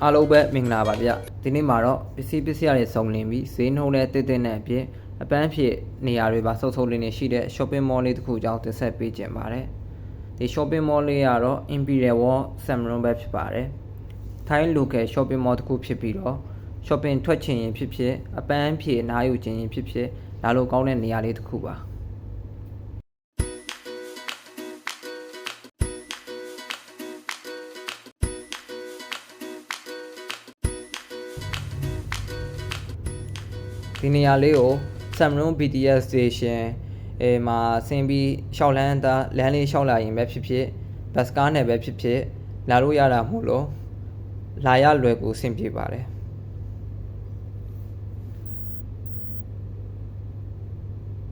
အားလုံးပဲမင်္ဂလာပါဗျဒီနေ့မှာတော့ပစ္စည်းရတွေစုံလင်ပြီးဈေးနှုန်းနဲ့တည်တဲ့အပြင်အပန်းဖြစ်နေရာတွေပါစုံစုံလင်နေရှိတဲ့ shopping mall လေးတစ်ခုအကြောင်းတင်ဆက်ပေးခြင်းပါတယ်ဒီ shopping mall လေးကတော့ Imperial World Samron ပဲဖြစ်ပါတယ်ထိုင်း local shopping mall တစ်ခုဖြစ်ပြီးတော့ shopping ထွက်ချင်ရင်ဖြစ်ဖြစ်အပန်းဖြစ်နားယူခြင်းရင်ဖြစ်ဖြစ်လာလို့ကောင်းတဲ့နေရာလေးတစ်ခုပါဒီနေရာလေးကို Samron BTS Station မှာဆင်းပြီးရှောက်လန်းလမ်းလေးရှောက်လာရင်ပဲဖြစ်ဖြစ်ဘတ်စကားနဲ့ပဲဖြစ်ဖြစ်လာလို့ရတာမို့လို့လာရလွယ်ကူဆင်ပြေပါတယ်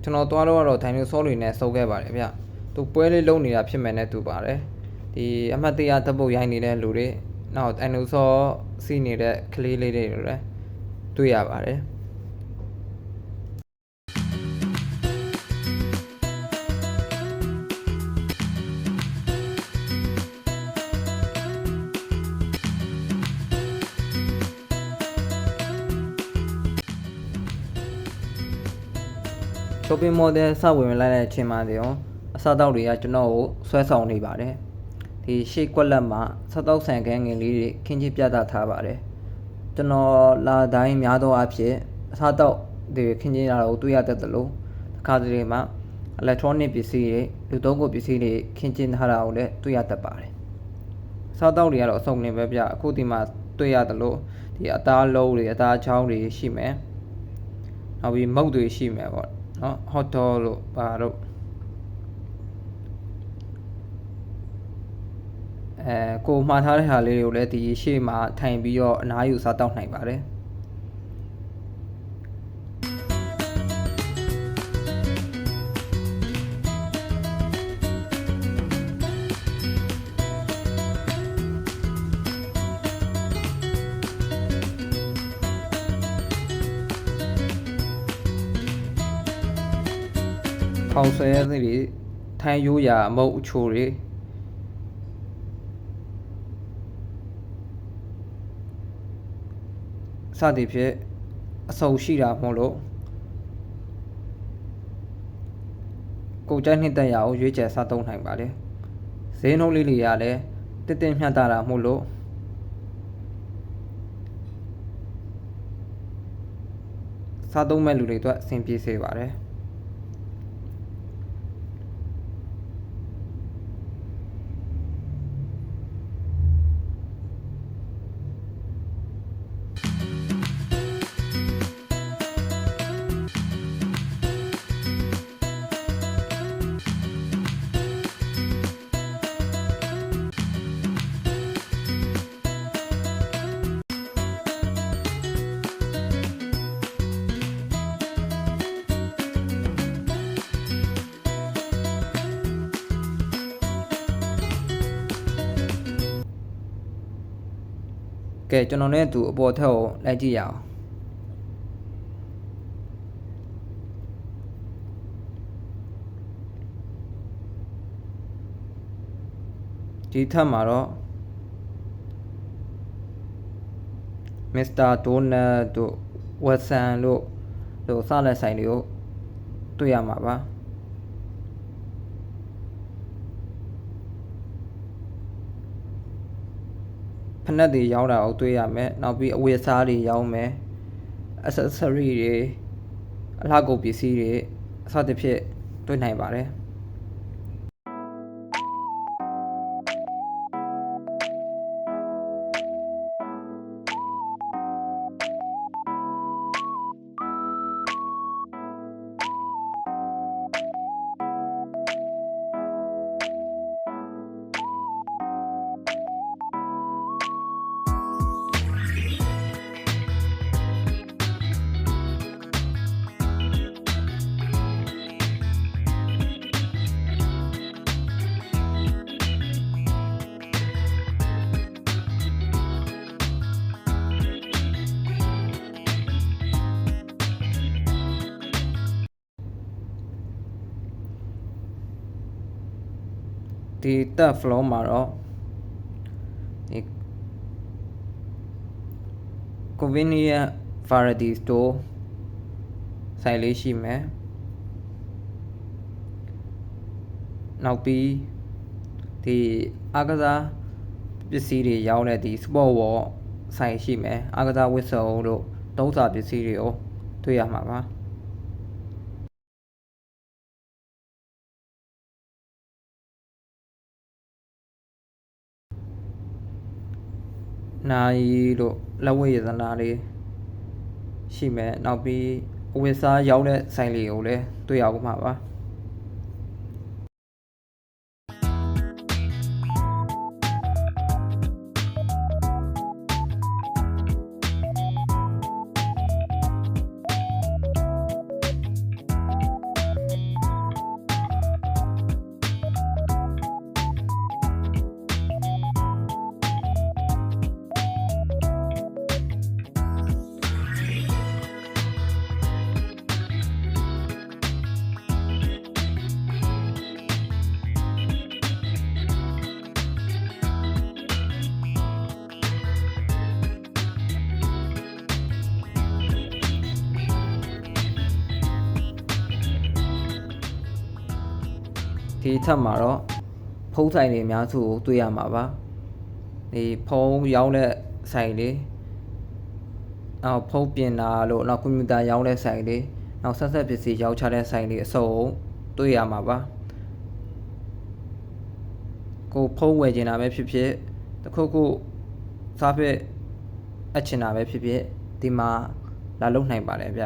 ကျွန်တော်သွားတော့ဒိုင်နိုဆောတွေနဲ့စုပ်ခဲ့ပါတယ်ဗျသူပွဲလေးလုံးနေတာဖြစ်မယ်နဲ့တူပါတယ်ဒီအမှတ်တရဓာတ်ပုတ်ရိုက်နေတဲ့လူတွေနောက်ဒိုင်နိုဆောစီးနေတဲ့ကလေးလေးတွေလည်းတွေ့ရပါတယ်shopping mall တဲ့စဝင်လိုက်တဲ့အချိန်မှတည်းရောအစားတောက်တွေကကျွန်တော်ကိုဆွဲဆောင်နေပါတယ်ဒီရှေ့ကွက်လက်မှာစားတောက်ဆန်ကန်းငယ်လေးတွေခင်းချင်းပြသထားပါတယ်ကျွန်တော်လာတိုင်းများသောအားဖြင့်အစားတောက်တွေခင်းချင်းရတာကိုတွေ့ရတတ်တယ်လို့တစ်ခါတလေမှာ electronic ပစ္စည်းတွေလူသုံးကုန်ပစ္စည်းတွေခင်းချင်းထားတာကိုလည်းတွေ့ရတတ်ပါတယ်အစားတောက်တွေကတော့အစုံနေပဲဗျအခုဒီမှာတွေ့ရတယ်လို့ဒီအသားလုံးတွေအသားချောင်းတွေရှိမယ်နောက်ပြီးမုတ်တွေရှိမယ်ပေါ့နော် hot dog လို့ပါတော့ကိုမှားထားတဲ့ဟာလေးတွေကိုလည်းဒီရှေ့မှာထိုင်ပြီးတော့အနားယူစားတောက်နိုင်ပါတယ်ခေါင်းဆွဲတွေထိုင်ရိုးရာမုတ်အချိုတွေစသည်ဖြင့်အဆုံရှိတာမို့လို့ကိုကြိုက်နှစ်သက်ရာကိုရွေးချယ်စားသုံးနိုင်ပါတယ်ဈေးနှုန်းလေးတွေကလည်းတက်မျှတတာမို့လို့စားသုံးမဲ့လူတွေအတွက်အဆင်ပြေစေပါတယ်ကဲကျွန်တော်နဲ့သူအပေါ်ထက်ကိုလိုက်ကြည့်ရအောင်ဒီထက်မှာတော့ Mr. Donald တို့ Watson တို့စတဲ့ဆိုင်တွေကိုတွေ့ရမှာပါဖနက်တွေရောင်းတာကိုတွေ့ရမယ်နောက်ပြီးအဝတ်အစားတွေရောင်းမယ် accessory တွေအလှကုန်ပစ္စည်းတွေအစသဖြင့်တွေ့နိုင်ပါတယ်ဒီ third floor မှာတော့ဒီ convenient variety store ဆိုင်လေးရှိမယ်နောက်ပြီးဒီအားကစားပစ္စည်းတွေရောင်းတဲ့ဒီ sport wall ဆိုင်ရှိမယ်အားကစားဝတ်စုံတို့သုံးစာပစ္စည်းတွေကိုတွေ့ရမှာပါနိုင်တို့လက်ဝတ်ရတနာလေးရှိမယ်နောက်ပြီးအဝတ်စားရောင်းတဲ့ဆိုင်လေးကိုလည်းတွေ့ရမှာပါဒီထက်မှာတော့ဖုံးဆိုင်တွေအများစုကိုတွေ့ရမှာပါဒီဖုံးရောင်းတဲ့ဆိုင်တွေနောက်ဖုံးပြင်တာလို့နောက်ကွန်ပျူတာရောင်းတဲ့ဆိုင်တွေနောက်ဆက်ပစ္စည်းရောင်းချတဲ့ဆိုင်တွေအစုံတွေ့ရမှာပါကိုဖုံးဝယ်ချင်တာပဲဖြစ်ဖြစ်တခုခုစားဖြစ်အပ်ချင်တာပဲဖြစ်ဖြစ်ဒီမှာလာလုပ်နိုင်ပါတယ်ဗျ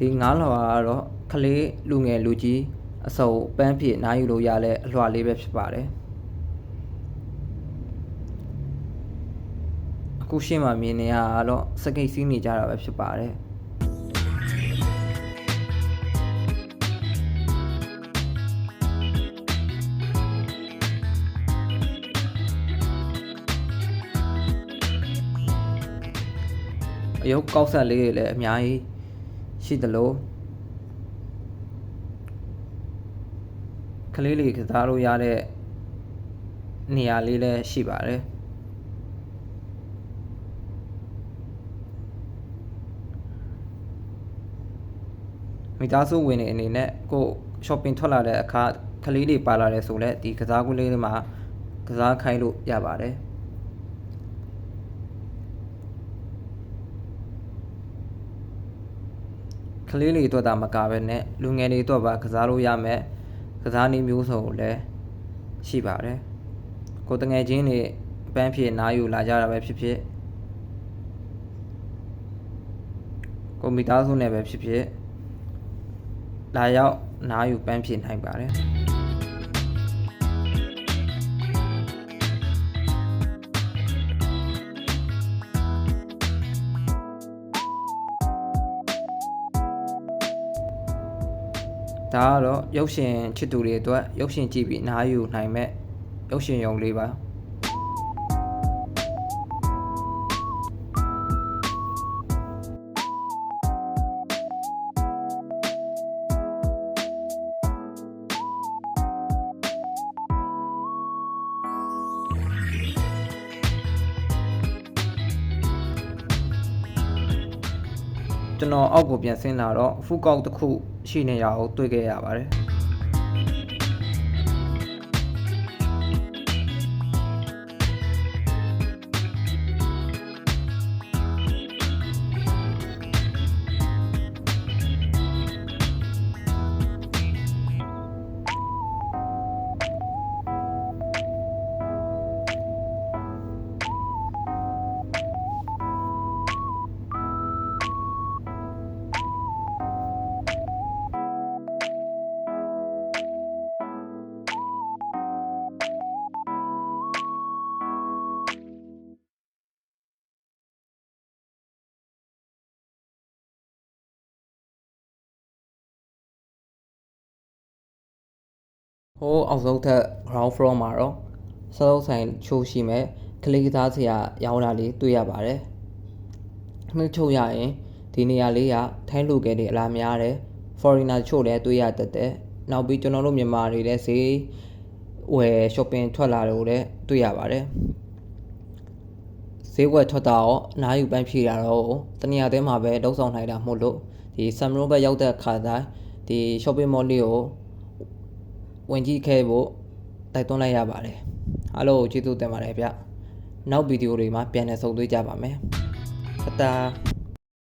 ဒီငါးလွှာကတော့ကလေးလူငယ်လူကြီးအစုံပန်းဖြစ်နားယူလို့ရတဲ့အလွှာလေးပဲဖြစ်ပါတယ်အခုရှင်းမှမြင်နေရတော့စကိတ်စီးနေကြတာပဲဖြစ်ပါတယ်အယုတ်ကောက်ဆက်လေးတွေလည်းအများကြီးရှိသလိုကလေးလေးကစားလို့ရတဲ့နေရာလေးလည်းရှိပါတယ်မိသားစုဝင်တွေအနေနဲ့ကို shopping ထွက်လာတဲ့အခါကလေးတွေပါလာတယ်ဆိုလဲဒီကစားကွင်းလေးတွေမှာကစားခိုင်းလို့ရပါတယ်ကလေးတွေအတွက်ဒါမကပဲနဲ့လူငယ်တွေအတွက်ပါကစားလို့ရမယ်ကစားနည်းမျိုးစုံလည်းရှိပါတယ်ကိုတငယ်ချင်းတွေပန်းဖြစ်နားယူလာကြတာပဲဖြစ်ဖြစ်ကိုမိသားစုနဲ့ပဲဖြစ်ဖြစ်လာရောက်နားယူပန်းဖြစ်နိုင်ပါတယ်ဒါကတော့ရုပ်ရှင်ချစ်သူတွေအတွက်ရုပ်ရှင်ကြည့်ပြီးနားယူနိုင်မဲ့ရုပ်ရှင်ရုံလေးပါကျွန်တော်အောက်ကိုပြန်ဆင်းလာတော့ဖူးကောက်တစ်ခုရှိနေရအောင်တွေ့ခဲ့ရပါတယ်ဟိုအောက်ဆုံးထပ် ground floor မှာတော့စတုပ်ဆိုင်ချိုးရှိမယ် ကလေးကစားစရာရောင်းတာလေးတွေ့ရပါတယ်နှိမ့်ချုပ်ရရင်ဒီနေရာလေးကထိုင်းလူငယ်တွေအလားများတယ် foreigner ချို့လည်းတွေ့ရတတ်တယ်နောက်ပြီးကျွန်တော်တို့မြန်မာတွေလည်းဈေးဝယ် shopping ထွက်လာတယ်ကိုလည်းတွေ့ရပါတယ်ဈေးဝယ်ထွက်တာရောအနားယူပန်းဖြေတာတော့တနေရာတည်းမှာပဲလှုပ်ဆောင်နိုင်တာမို့လို့ဒီ Samro ဘက်ရောက်တဲ့အခါတိုင်းဒီ shopping mall လေးကိုဝင်ကြည့်ခဲ့ဖို့တိုက်တွန်းလိုက်ရပါတယ်အားလုံးကိုကျေးဇူးတင်ပါတယ်ဗျနောက်ဗီဒီယိုတွေမှာပြန်လည်ဆုံတွေ့ကြပါမယ်တတား